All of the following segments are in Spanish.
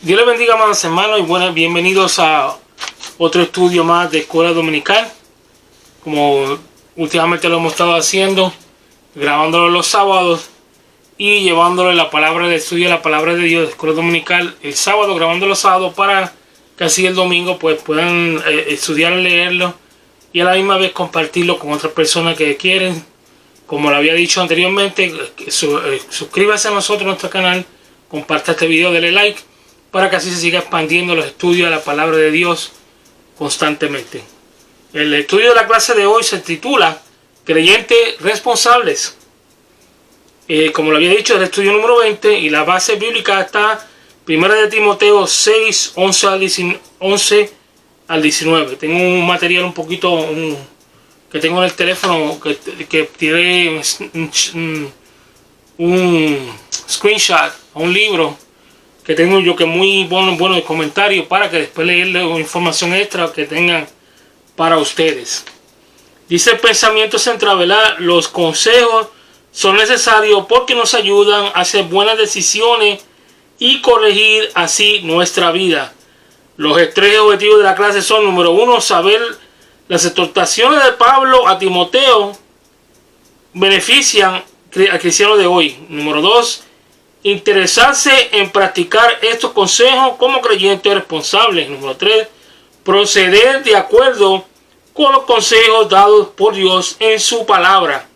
Dios les bendiga, amados hermanos, y bienvenidos a otro estudio más de Escuela Dominical. Como últimamente lo hemos estado haciendo, grabándolo los sábados y llevándole la palabra de estudio, la palabra de Dios de Escuela Dominical el sábado, grabando los sábados para que así el domingo pues puedan estudiar, leerlo y a la misma vez compartirlo con otras personas que quieren. Como lo había dicho anteriormente, suscríbase a nosotros, a nuestro canal, comparta este video, dele like, para que así se siga expandiendo los estudios de la palabra de Dios constantemente. El estudio de la clase de hoy se titula Creyentes Responsables. Como lo había dicho, es el estudio número 20 y la base bíblica está 1 de Timoteo 6, 11 al 19. Tengo un material un poquito que tengo en el teléfono que tiré un screenshot a un libro que tengo yo, que es muy bueno de comentarios, para que después leerle información extra que tengan para ustedes. Dice el pensamiento central, ¿verdad? Los consejos son necesarios porque nos ayudan a hacer buenas decisiones y corregir así nuestra vida. Los tres objetivos de la clase son: número 1, saber las exhortaciones de Pablo a Timoteo benefician al cristiano de hoy. Número 2, interesarse en practicar estos consejos como creyentes responsables. Número 3, proceder de acuerdo con los consejos dados por Dios en su palabra.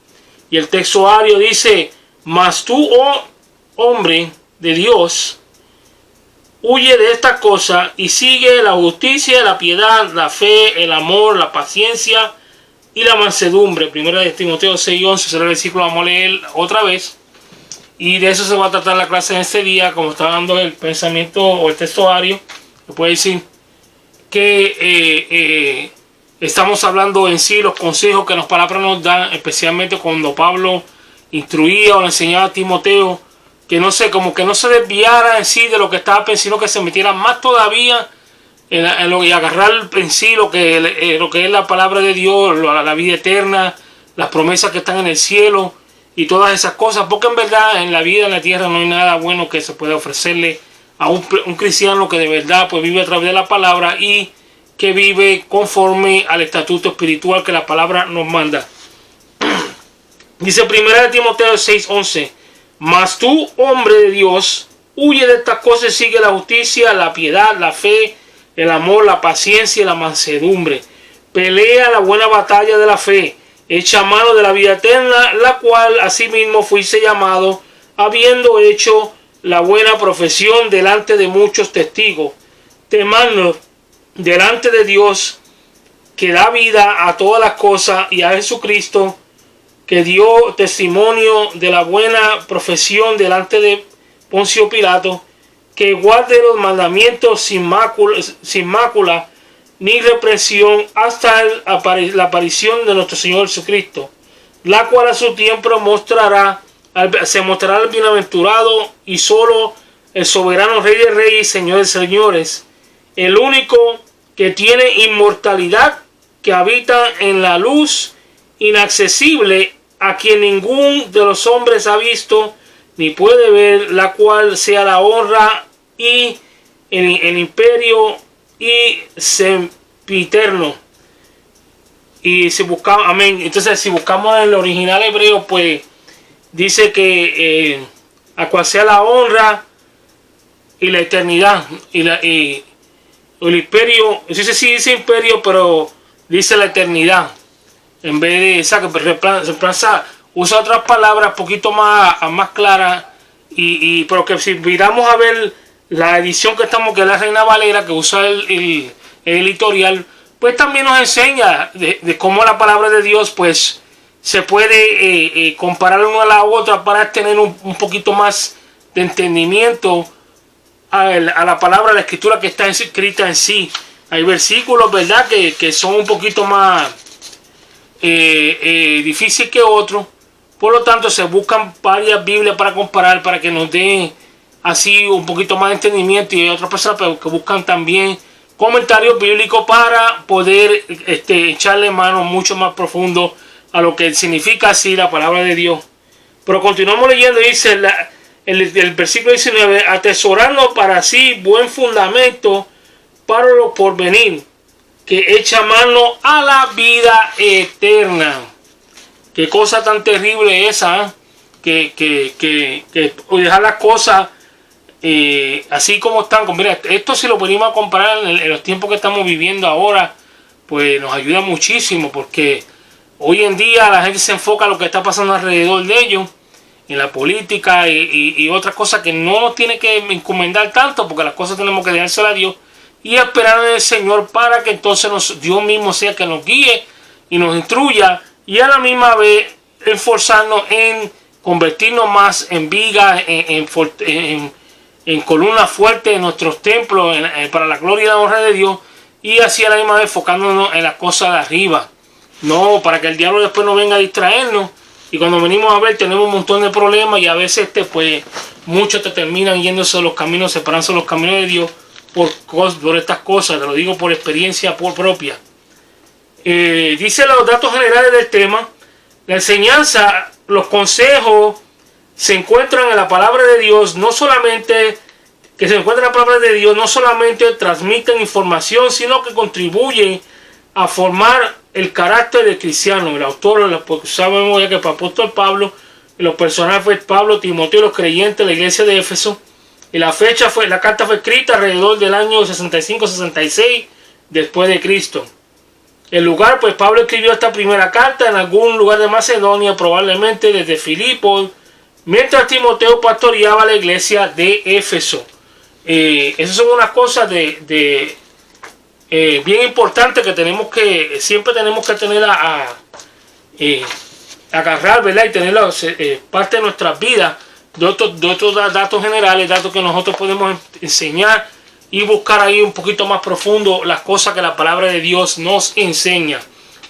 Y el textuario dice: mas tú, oh hombre de Dios, huye de esta cosa y sigue la justicia, la piedad, la fe, el amor, la paciencia y la mansedumbre. 1 de Timoteo 6:11, ese es el versículo, vamos a leer otra vez. Y de eso se va a tratar la clase en este día, como está dando el pensamiento o el textuario. Se puede decir que estamos hablando en sí los consejos que las palabras nos dan, especialmente cuando Pablo instruía o le enseñaba a Timoteo que no se desviara en sí de lo que estaba pensando, sino que se metiera más todavía en lo, y agarrar en sí lo que es la palabra de Dios, la vida eterna, las promesas que están en el cielo y todas esas cosas, porque en verdad en la vida en la tierra no hay nada bueno que se pueda ofrecerle a un cristiano que de verdad pues vive a través de la palabra y que vive conforme al estatuto espiritual que la palabra nos manda. Dice 1 de Timoteo 6:11, mas tú, hombre de Dios, huye de estas cosas y sigue la justicia, la piedad, la fe, el amor, la paciencia y la mansedumbre. Pelea la buena batalla de la fe, echa mano de la vida eterna, la cual asimismo fuiste llamado, habiendo hecho la buena profesión delante de muchos testigos. Te mando delante de Dios, que da vida a todas las cosas, y a Jesucristo, que dio testimonio de la buena profesión delante de Poncio Pilato, que guarde los mandamientos sin mácula ni represión hasta la aparición de nuestro Señor Jesucristo, la cual a su tiempo se mostrará el bienaventurado y solo el soberano Rey de Reyes y Señor de Señores, el único que tiene inmortalidad, que habita en la luz inaccesible, a quien ningún de los hombres ha visto ni puede ver, la cual sea la honra y el imperio y sempiterno. Y si buscamos, amén. Entonces, si buscamos en el original hebreo, pues dice que a cual sea la honra y la eternidad y el imperio. Sí dice imperio, pero dice la eternidad en vez de esa, que reemplaza, usa otras palabras un poquito más claras, pero que si miramos a ver la edición que es la Reina Valera, que usa el editorial, pues también nos enseña de cómo la palabra de Dios pues se puede comparar una a la otra para tener un poquito más de entendimiento a la palabra, a la escritura que está escrita en sí. Hay versículos, ¿verdad?, que son un poquito más difícil que otros, por lo tanto se buscan varias Biblias para comparar, para que nos dé así un poquito más de entendimiento, y hay otras personas que buscan también comentarios bíblicos para poder echarle mano mucho más profundo a lo que significa así la palabra de Dios. Pero continuamos leyendo. Dice el versículo 19, atesorando para sí buen fundamento para lo porvenir, que echa mano a la vida eterna. Qué cosa tan terrible esa, que dejar las cosas así como están. Mira, esto si lo venimos a comparar en los tiempos que estamos viviendo ahora, pues nos ayuda muchísimo, porque hoy en día la gente se enfoca en lo que está pasando alrededor de ellos, en la política y otras cosas que no nos tiene que encomendar tanto, porque las cosas tenemos que dejárselas a Dios y esperar en el Señor para que entonces Dios mismo sea que nos guíe y nos instruya, y a la misma vez esforzarnos en convertirnos más en vigas, en columnas fuertes en nuestros templos, para la gloria y la honra de Dios, y así a la misma vez enfocándonos en las cosas de arriba. No, para que el diablo después no venga a distraernos, y cuando venimos a ver tenemos un montón de problemas, y a veces pues muchos te terminan yéndose de los caminos, separándose de los caminos de Dios por estas cosas. Te lo digo por experiencia propia. Dice los datos generales del tema. La enseñanza, los consejos se encuentran en la palabra de Dios, no solamente transmiten información, sino que contribuyen a formar el carácter del cristiano. El autor, sabemos ya que el apóstol Pablo, los personajes fue Pablo, Timoteo, los creyentes de la iglesia de Éfeso, y la carta fue escrita alrededor del año 65-66 después de Cristo. El lugar, pues Pablo escribió esta primera carta en algún lugar de Macedonia, probablemente desde Filipos, mientras Timoteo pastoreaba la iglesia de Éfeso. Esas son unas cosas bien importantes que siempre tenemos que tener agarrar, ¿verdad? Y tenerla parte de nuestras vidas, de otros datos generales, datos que nosotros podemos enseñar y buscar ahí un poquito más profundo las cosas que la palabra de Dios nos enseña.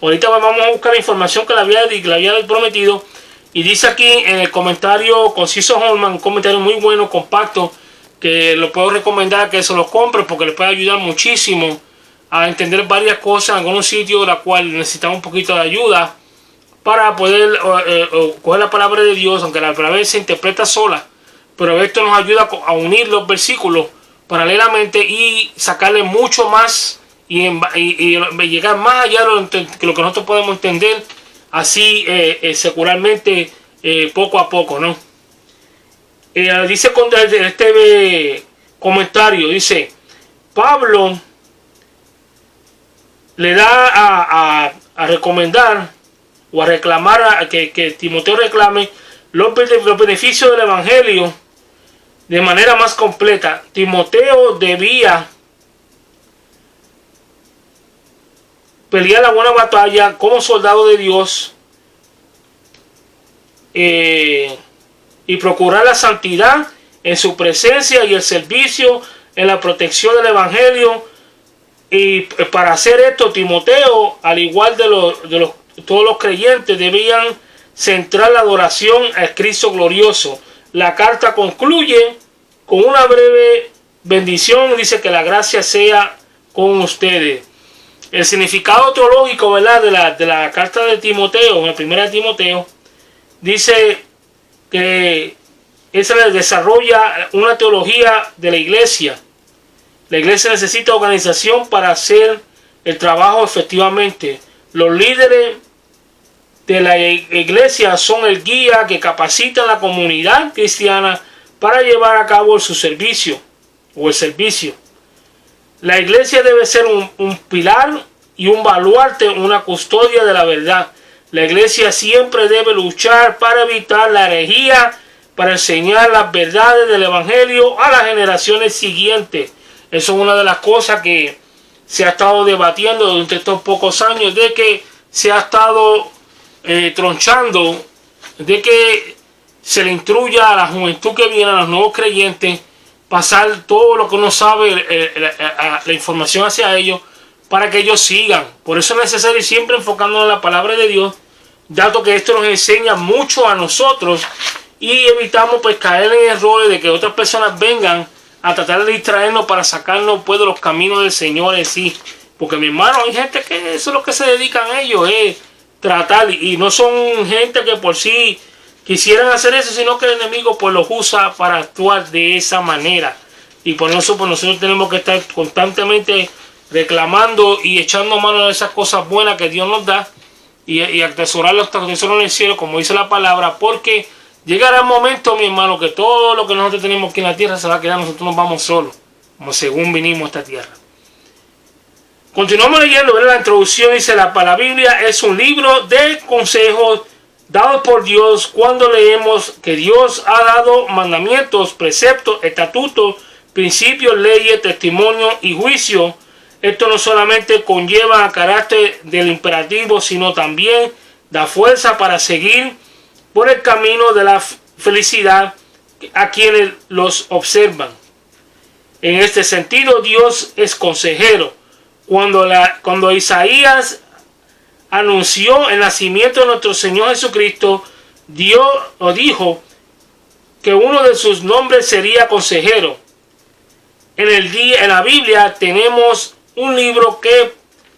Ahorita vamos a buscar la información que le había prometido, y dice aquí en el comentario Conciso Holman, un comentario muy bueno, compacto, que lo puedo recomendar que se lo compre porque les puede ayudar muchísimo a entender varias cosas en algunos sitios, la cual necesitamos un poquito de ayuda para poder coger la palabra de Dios, aunque la palabra se interpreta sola, pero esto nos ayuda a unir los versículos paralelamente y sacarle mucho más y llegar más allá de lo que nosotros podemos entender así secularmente, poco a poco, ¿no? Dice este comentario, dice Pablo le da a recomendar o a reclamar que Timoteo reclame los beneficios del evangelio de manera más completa. Timoteo debía pelear la buena batalla como soldado de Dios y procurar la santidad en su presencia y el servicio en la protección del evangelio. Y para hacer esto, Timoteo, al igual de todos los creyentes, debían centrar la adoración al Cristo glorioso. La carta concluye con una breve bendición. Dice que la gracia sea con ustedes. El significado teológico, ¿verdad?, de la carta de Timoteo, en la primera de Timoteo, dice que esa desarrolla una teología de la iglesia. La iglesia necesita organización para hacer el trabajo efectivamente. Los líderes de la iglesia son el guía que capacita a la comunidad cristiana para llevar a cabo su servicio o el servicio. La iglesia debe ser un pilar y un baluarte, una custodia de la verdad. La iglesia siempre debe luchar para evitar la herejía, para enseñar las verdades del evangelio a las generaciones siguientes. Eso es una de las cosas que se ha estado debatiendo durante estos pocos años, de que se ha estado tronchando, de que se le instruya a la juventud que viene, a los nuevos creyentes, pasar todo lo que uno sabe, la información hacia ellos, para que ellos sigan. Por eso es necesario siempre enfocarnos en la palabra de Dios, dado que esto nos enseña mucho a nosotros, y evitamos pues caer en errores de que otras personas vengan a tratar de distraernos para sacarnos pues de los caminos del Señor en sí. Porque mi hermano, hay gente que eso es lo que se dedican a ellos, es tratar, y no son gente que por sí quisieran hacer eso, sino que el enemigo pues los usa para actuar de esa manera. Y por eso pues nosotros tenemos que estar constantemente reclamando y echando mano de esas cosas buenas que Dios nos da y atesorar los tesoros en el cielo, como dice la palabra, porque llegará el momento, mi hermano, que todo lo que nosotros tenemos aquí en la tierra se va a quedar, nosotros nos vamos solos, como según vinimos a esta tierra. Continuamos leyendo, ¿verdad? La introducción dice: la Biblia es un libro de consejos dados por Dios cuando leemos que Dios ha dado mandamientos, preceptos, estatutos, principios, leyes, testimonios y juicio. Esto no solamente conlleva carácter del imperativo, sino también da fuerza para seguir por el camino de la felicidad a quienes los observan. En este sentido, Dios es consejero. Cuando Isaías anunció el nacimiento de nuestro Señor Jesucristo, Dios dijo que uno de sus nombres sería consejero. En la Biblia tenemos un libro que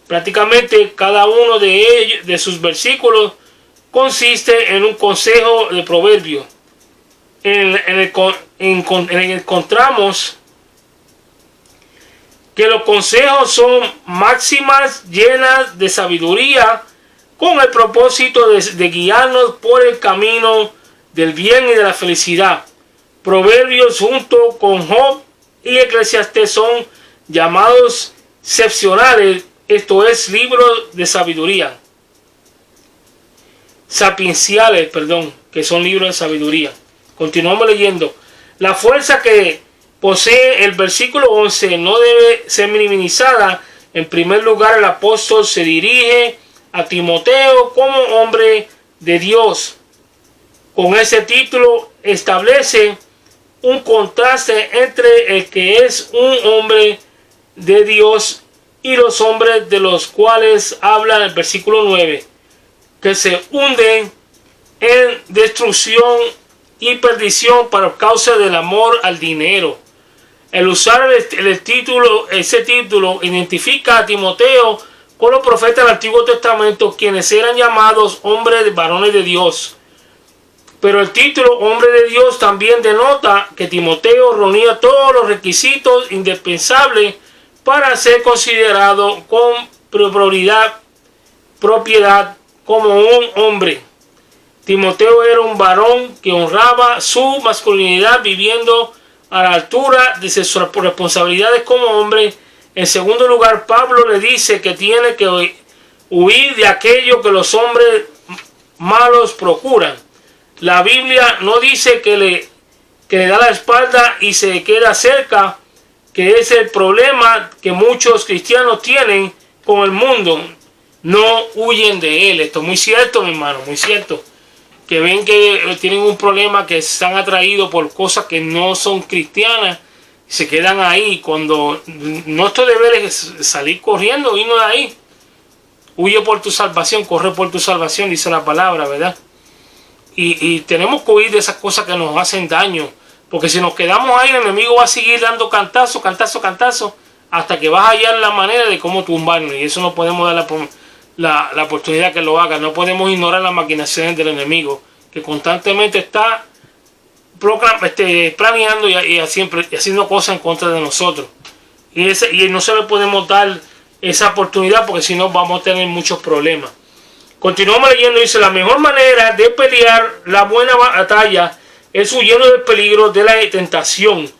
prácticamente cada uno de sus versículos consiste en un consejo de proverbio. Encontramos que los consejos son máximas llenas de sabiduría con el propósito de guiarnos por el camino del bien y de la felicidad. Proverbios junto con Job y Eclesiastés son llamados excepcionales, esto es, libros de sabiduría. Sapienciales, que son libros de sabiduría. Continuamos leyendo. La fuerza que posee el versículo 11 no debe ser minimizada. En primer lugar, el apóstol se dirige a Timoteo como hombre de Dios. Con ese título establece un contraste entre el que es un hombre de Dios y los hombres de los cuales habla el versículo 9, que se hunden en destrucción y perdición por causa del amor al dinero. El usar ese título identifica a Timoteo con los profetas del Antiguo Testamento, quienes eran llamados hombres, varones de Dios. Pero el título hombre de Dios también denota que Timoteo reunía todos los requisitos indispensables para ser considerado con propiedad como un hombre. Timoteo era un varón que honraba su masculinidad viviendo a la altura de sus responsabilidades como hombre. En segundo lugar, Pablo le dice que tiene que huir de aquello que los hombres malos procuran. La Biblia no dice que le da la espalda y se queda cerca, que es el problema que muchos cristianos tienen con el mundo. No huyen de él. Esto es muy cierto, mi hermano, muy cierto. Que ven que tienen un problema, que están atraídos por cosas que no son cristianas, se quedan ahí. Cuando nuestro deber es salir corriendo, irnos de ahí. Huye por tu salvación, corre por tu salvación, dice la palabra, ¿verdad? Y tenemos que huir de esas cosas que nos hacen daño. Porque si nos quedamos ahí, el enemigo va a seguir dando cantazo, hasta que vas a hallar la manera de cómo tumbarnos. Y eso no podemos dar la oportunidad que lo haga. No podemos ignorar las maquinaciones del enemigo, que constantemente está planeando y haciendo cosas en contra de nosotros. Y no se le podemos dar esa oportunidad, porque si no vamos a tener muchos problemas. Continuamos leyendo, dice: la mejor manera de pelear la buena batalla es huyendo del peligro de la tentación.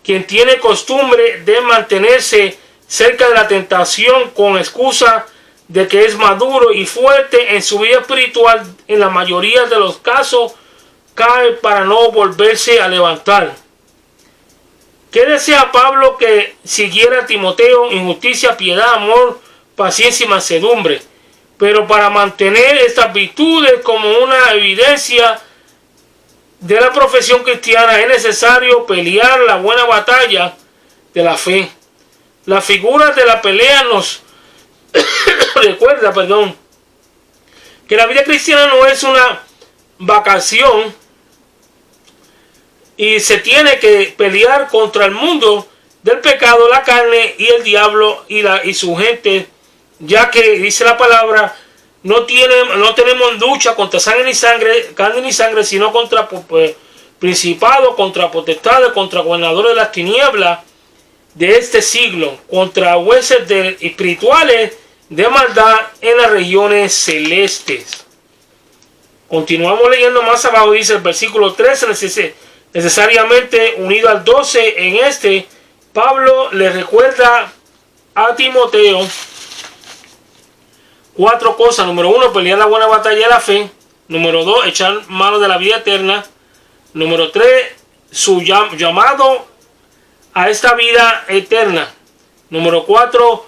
Quien tiene costumbre de mantenerse cerca de la tentación con excusa de que es maduro y fuerte en su vida espiritual, en la mayoría de los casos cae para no volverse a levantar. ¿Qué desea Pablo? Que siguiera a Timoteo en justicia, piedad, amor, paciencia y mansedumbre. Pero para mantener estas virtudes como una evidencia de la profesión cristiana es necesario pelear la buena batalla de la fe. La figura de la pelea nos recuerda, que la vida cristiana no es una vacación y se tiene que pelear contra el mundo del pecado, la carne y el diablo y su gente, ya que dice la palabra no tenemos lucha contra carne ni sangre, sino contra principados, contra potestades, contra gobernadores de las tinieblas de este siglo, contra huestes espirituales de maldad en las regiones celestes. Continuamos leyendo más abajo, dice el versículo 13, necesariamente unido al 12, en este, Pablo le recuerda a Timoteo 4 cosas. Número 1, pelear la buena batalla de la fe. Número 2, echar mano de la vida eterna. Número 3, su llamado a esta vida eterna. Número 4,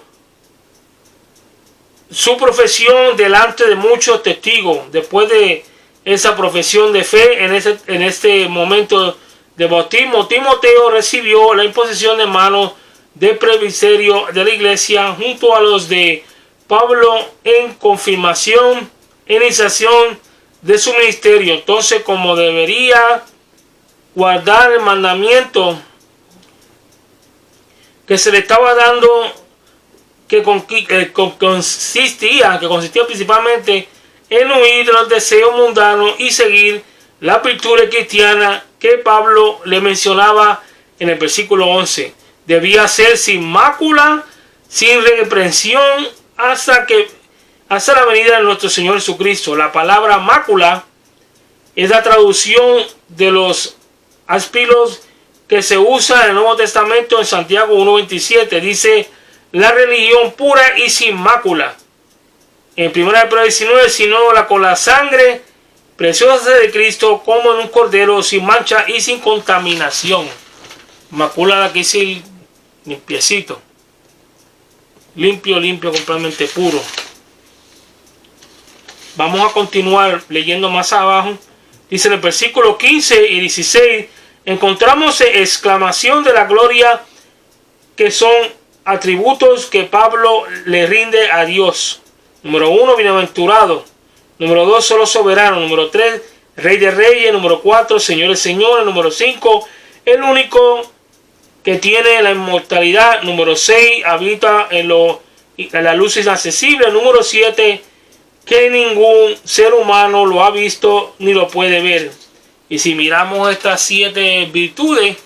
su profesión delante de muchos testigos. Después de esa profesión de fe, en este momento de bautismo, Timoteo recibió la imposición de manos del presbiterio de la iglesia junto a los de Pablo en confirmación e iniciación de su ministerio. Entonces, como debería guardar el mandamiento que se le estaba dando, que consistía principalmente en huir de los deseos mundanos y seguir la virtud cristiana que Pablo le mencionaba en el versículo 11. Debía ser sin mácula, sin reprensión, hasta la venida de nuestro Señor Jesucristo. La palabra mácula es la traducción de los aspilos que se usa en el Nuevo Testamento en Santiago 1:27. Dice, la religión pura y sin mácula. En 1 Pedro 19, sino con la sangre preciosa de Cristo, como en un cordero, sin mancha y sin contaminación. Mácula que dice limpiecito. Limpio, completamente puro. Vamos a continuar leyendo más abajo. Dice en el versículo 15 y 16, encontramos exclamación de la gloria, que son atributos que Pablo le rinde a Dios. Número 1, bienaventurado. Número 2, solo soberano. Número 3, rey de reyes. Número 4, señor de señores. Número 5, el único que tiene la inmortalidad. Número 6, habita en la luz inaccesible. Número 7, que ningún ser humano lo ha visto ni lo puede ver. Y si miramos estas 7 virtudes,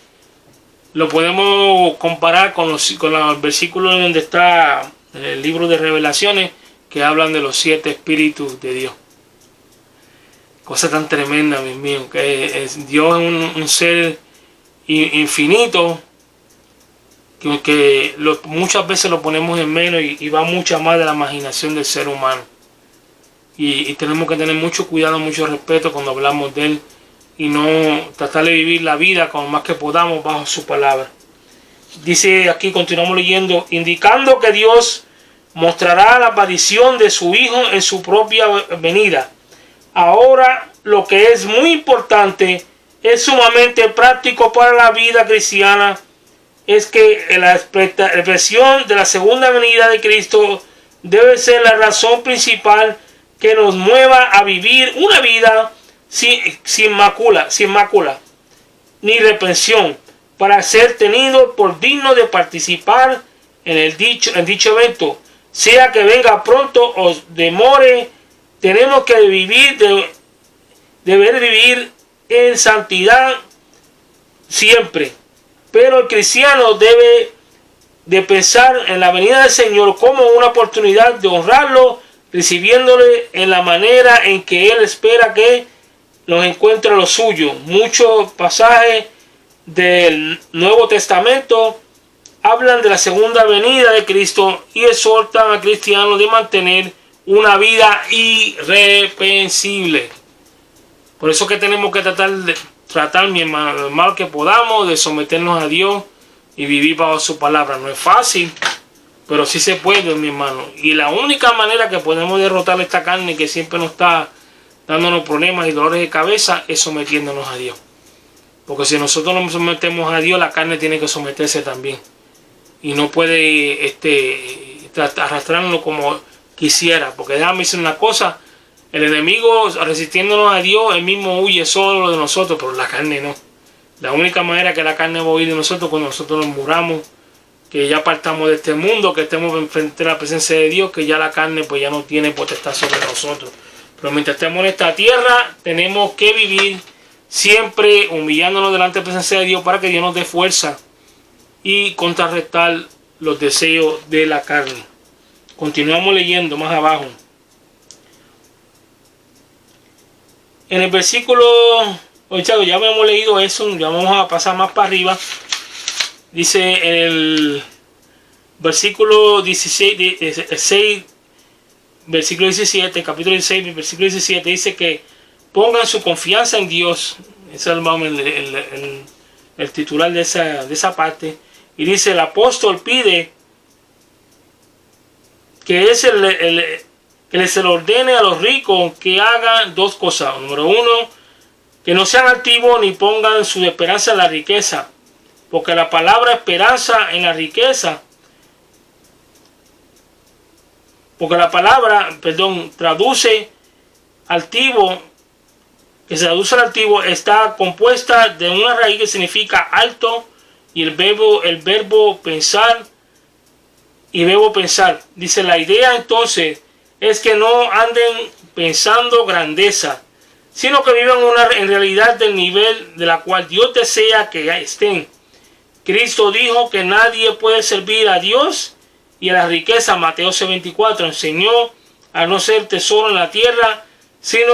lo podemos comparar con los versículos donde está el libro de Revelaciones, que hablan de los 7 espíritus de Dios. Cosa tan tremenda, mis míos, que Dios es un ser infinito, que muchas veces lo ponemos en menos y va mucho más de la imaginación del ser humano. Y tenemos que tener mucho cuidado, mucho respeto cuando hablamos de Él, y no tratar de vivir la vida como más que podamos bajo su palabra. Dice aquí, continuamos leyendo, indicando que Dios mostrará la aparición de su Hijo en su propia venida. Ahora, lo que es muy importante, es sumamente práctico para la vida cristiana, es que la expresión de la segunda venida de Cristo debe ser la razón principal que nos mueva a vivir una vida sin mácula, ni reprensión, para ser tenido por digno de participar en dicho evento. Sea que venga pronto o demore, tenemos que deber vivir en santidad siempre. Pero el cristiano debe de pensar en la venida del Señor como una oportunidad de honrarlo, recibiéndole en la manera en que Él espera que nos encuentre lo suyo. Muchos pasajes del Nuevo Testamento hablan de la segunda venida de Cristo y exhortan a cristianos de mantener una vida irreprensible. Por eso que tenemos que tratar, mi hermano, lo mal que podamos, de someternos a Dios y vivir bajo su palabra. No es fácil, pero sí se puede, mi hermano. Y la única manera que podemos derrotar esta carne que siempre nos está dándonos problemas y dolores de cabeza es sometiéndonos a Dios. Porque si nosotros nos sometemos a Dios, la carne tiene que someterse también. Y no puede arrastrarnos como quisiera. Porque déjame decir una cosa, el enemigo resistiéndonos a Dios, él mismo huye solo de nosotros, pero la carne no. La única manera que la carne va a huir de nosotros cuando nosotros nos muramos que ya partamos de este mundo, que estemos enfrente de la presencia de Dios, que ya la carne pues ya no tiene potestad sobre nosotros. Pero mientras estemos en esta tierra, tenemos que vivir siempre humillándonos delante de la presencia de Dios para que Dios nos dé fuerza y contrarrestar los deseos de la carne. Continuamos leyendo más abajo. En el versículo, ya hemos leído eso, ya vamos a pasar más para arriba. Dice en el versículo 16, versículo 17, capítulo 16, versículo 17, dice que pongan su confianza en Dios. Ese es el titular de esa parte. Y dice, el apóstol pide que se le ordene a los ricos que hagan dos cosas. Número uno, que no sean altivos ni pongan su esperanza en la riqueza. Porque la palabra esperanza en la riqueza, traduce altivo, que se traduce al altivo, está compuesta de una raíz que significa alto y el verbo pensar y verbo pensar. Dice, la idea entonces es que no anden pensando grandeza, sino que vivan en realidad del nivel de la cual Dios desea que estén. Cristo dijo que nadie puede servir a Dios y a la riqueza. Mateo 6:24 enseñó a no ser tesoro en la tierra, sino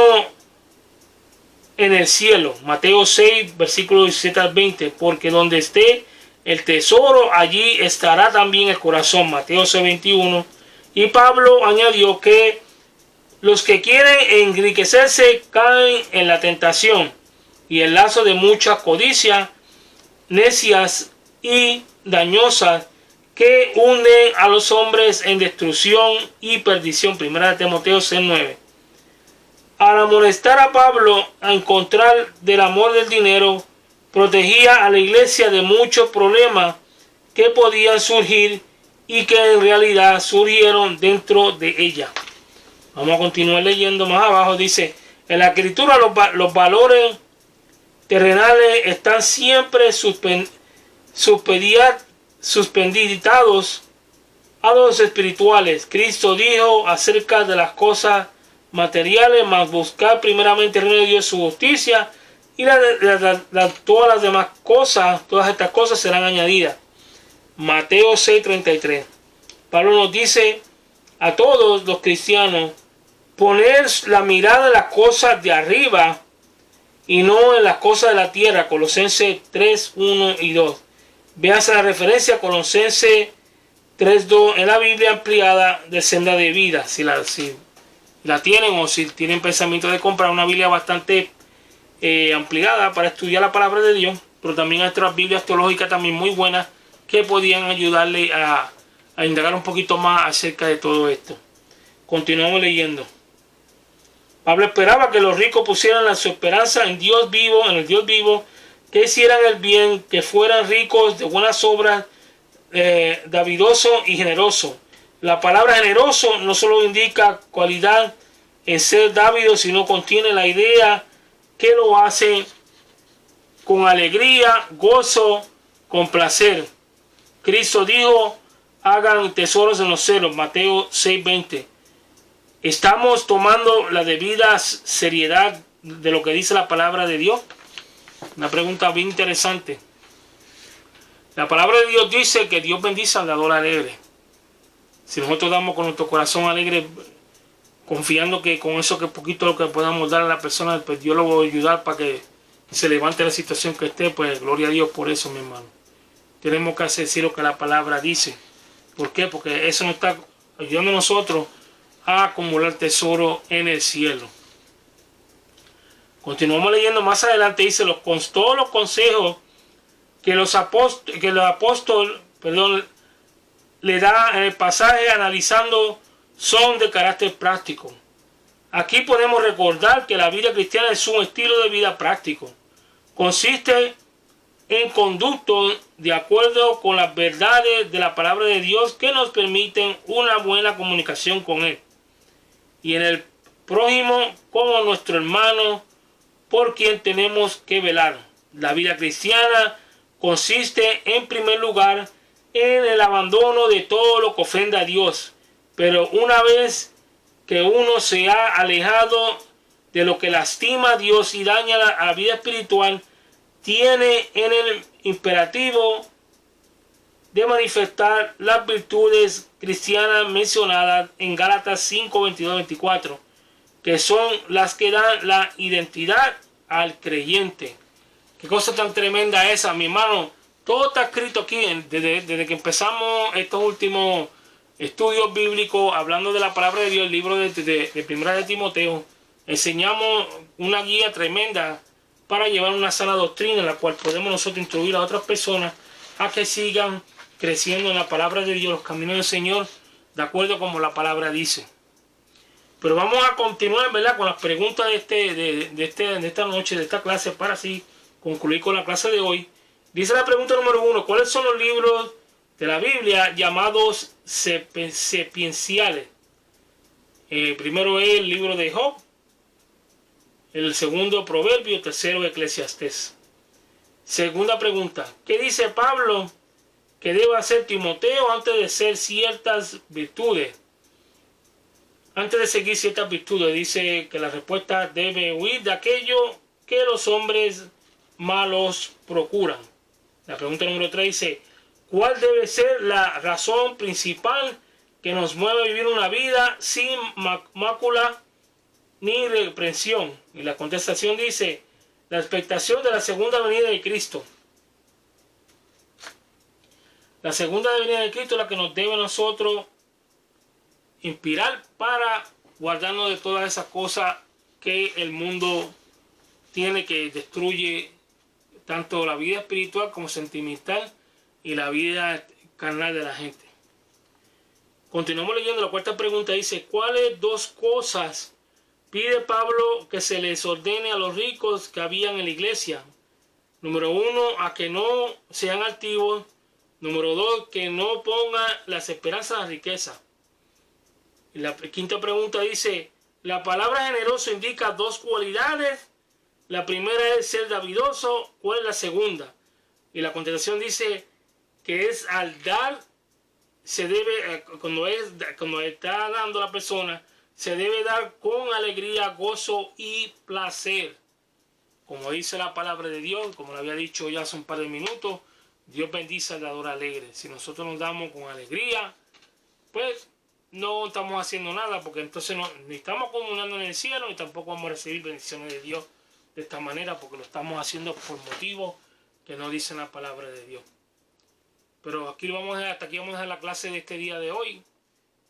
en el cielo. Mateo 6, versículos 17 al 20, porque donde esté el tesoro, allí estará también el corazón. Mateo 6:21. Y Pablo añadió que los que quieren enriquecerse caen en la tentación y el lazo de muchas codicias necias y dañosas que hunden a los hombres en destrucción y perdición. Primera de Timoteo 6:9. Al amonestar a Pablo a encontrar del amor del dinero, protegía a la iglesia de muchos problemas que podían surgir y que en realidad surgieron dentro de ella. Vamos a continuar leyendo más abajo. Dice, en la escritura los valores terrenales están siempre suspenditados a los espirituales. Cristo dijo acerca de las cosas materiales, mas buscar primeramente el reino de Dios, su justicia, y todas las demás cosas, todas estas cosas serán añadidas. Mateo 6:33. Pablo nos dice a todos los cristianos poner la mirada en las cosas de arriba y no en las cosas de la tierra. Colosenses 3:1 y 2. Véase la referencia a Colosenses 3:2 en la Biblia ampliada de Senda de Vida. Si la tienen o si tienen pensamiento de comprar una Biblia bastante ampliada para estudiar la palabra de Dios, pero también hay otras Biblias teológicas también muy buenas que podían ayudarle a indagar un poquito más acerca de todo esto. Continuamos leyendo. Pablo esperaba que los ricos pusieran su esperanza en Dios vivo, en el Dios vivo, que hicieran el bien, que fueran ricos de buenas obras, davidoso y generoso. La palabra generoso no solo indica cualidad en ser dávido, sino contiene la idea que lo hace con alegría, gozo, con placer. Cristo dijo, hagan tesoros en los cielos, Mateo 6:20. ¿Estamos tomando la debida seriedad de lo que dice la palabra de Dios? Una pregunta bien interesante. La palabra de Dios dice que Dios bendice al dador alegre. Si nosotros damos con nuestro corazón alegre, confiando que con eso que poquito lo que podamos dar a la persona, pues Dios lo va a ayudar para que se levante la situación que esté, pues gloria a Dios por eso, mi hermano. Tenemos que hacer lo que la palabra dice. ¿Por qué? Porque eso nos está ayudando a nosotros a acumular tesoro en el cielo. Continuamos leyendo más adelante. Dice, todos los consejos que el apóstol le da en el pasaje analizando son de carácter práctico. Aquí podemos recordar que la vida cristiana es un estilo de vida práctico. Consiste en conductos de acuerdo con las verdades de la palabra de Dios que nos permiten una buena comunicación con Él y en el prójimo como nuestro hermano por quien tenemos que velar. La vida cristiana consiste en primer lugar en el abandono de todo lo que ofenda a Dios. Pero una vez que uno se ha alejado de lo que lastima a Dios y daña a la vida espiritual, tiene en el imperativo de manifestar las virtudes cristianas mencionadas en Gálatas 5, 22, 24, que son las que dan la identidad al creyente. Qué cosa tan tremenda esa, mi hermano. Todo está escrito aquí desde que empezamos estos últimos estudios bíblicos, hablando de la palabra de Dios, el libro de Primera de Timoteo. Enseñamos una guía tremenda para llevar una sana doctrina en la cual podemos nosotros instruir a otras personas a que sigan creciendo en la palabra de Dios, los caminos del Señor, de acuerdo como la palabra dice. Pero vamos a continuar, ¿verdad?, con las preguntas de esta noche, de esta clase, para así concluir con la clase de hoy. Dice la pregunta número 1: ¿cuáles son los libros de la Biblia llamados sapienciales? Primero es el libro de Job, el segundo Proverbio, el tercero Eclesiastés. Segunda pregunta: ¿qué dice Pablo que debe hacer Timoteo antes de hacer ciertas virtudes? Antes de seguir ciertas virtudes, dice que la respuesta debe huir de aquello que los hombres malos procuran. La pregunta número 3 dice: ¿cuál debe ser la razón principal que nos mueve a vivir una vida sin mácula ni reprensión? Y la contestación dice: la expectación de la segunda venida de Cristo. La segunda venida de Cristo es la que nos debe a nosotros inspirar para guardarnos de todas esas cosas que el mundo tiene, que destruye tanto la vida espiritual como sentimental y la vida carnal de la gente. Continuamos leyendo. La cuarta pregunta dice: ¿cuáles dos cosas pide Pablo que se les ordene a los ricos que habían en la iglesia? Número 1, a que no sean altivos. Número 2, que no pongan las esperanzas en la riqueza. Y la quinta pregunta dice: la palabra generoso indica dos cualidades. La primera es ser davidoso. ¿Cuál es la segunda? Y la contestación dice que es al dar, se debe, cuando está dando la persona, se debe dar con alegría, gozo y placer. Como dice la palabra de Dios, como lo había dicho ya hace un par de minutos, Dios bendice al dador alegre. Si nosotros nos damos con alegría, pues no estamos haciendo nada, porque entonces ni estamos comunando en el cielo, ni tampoco vamos a recibir bendiciones de Dios de esta manera, porque lo estamos haciendo por motivos que no dicen la palabra de Dios. Pero hasta aquí vamos a dejar la clase de este día de hoy.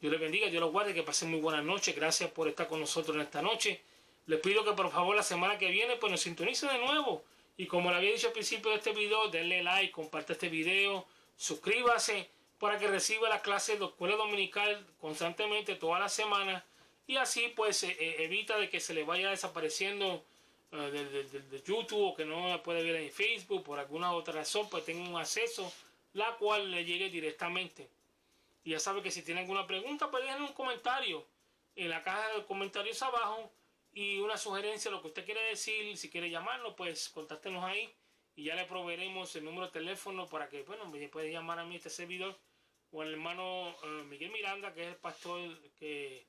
Dios les bendiga, Dios los guarde, que pasen muy buenas noches. Gracias por estar con nosotros en esta noche. Les pido que por favor la semana que viene pues nos sintonicen de nuevo. Y como le había dicho al principio de este video, denle like, comparte este video, suscríbase para que reciba las clases de escuela dominical constantemente toda la semana. Y así pues evita de que se le vaya desapareciendo de YouTube, o que no puede ver en Facebook por alguna otra razón, pues tenga un acceso la cual le llegue directamente. Y ya sabe que si tiene alguna pregunta, pues dejen un comentario en la caja de comentarios abajo, y una sugerencia, lo que usted quiere decir. Si quiere llamarnos, pues contáctenos ahí y ya le proveeremos el número de teléfono para que, bueno, me puede llamar a mí, este servidor, o al hermano Miguel Miranda, que es el pastor que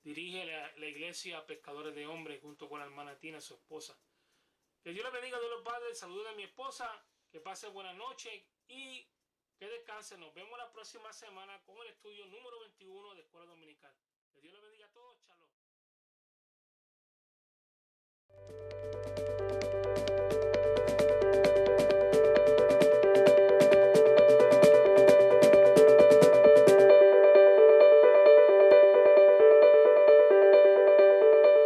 dirige la iglesia Pescadores de Hombres, junto con la hermana Tina, su esposa. Que Dios les bendiga, Dios los padres. Saludos de mi esposa, que pase buena noche y que descansen. Nos vemos la próxima semana con el estudio número 21 de Escuela Dominical. Que Dios les bendiga a todos.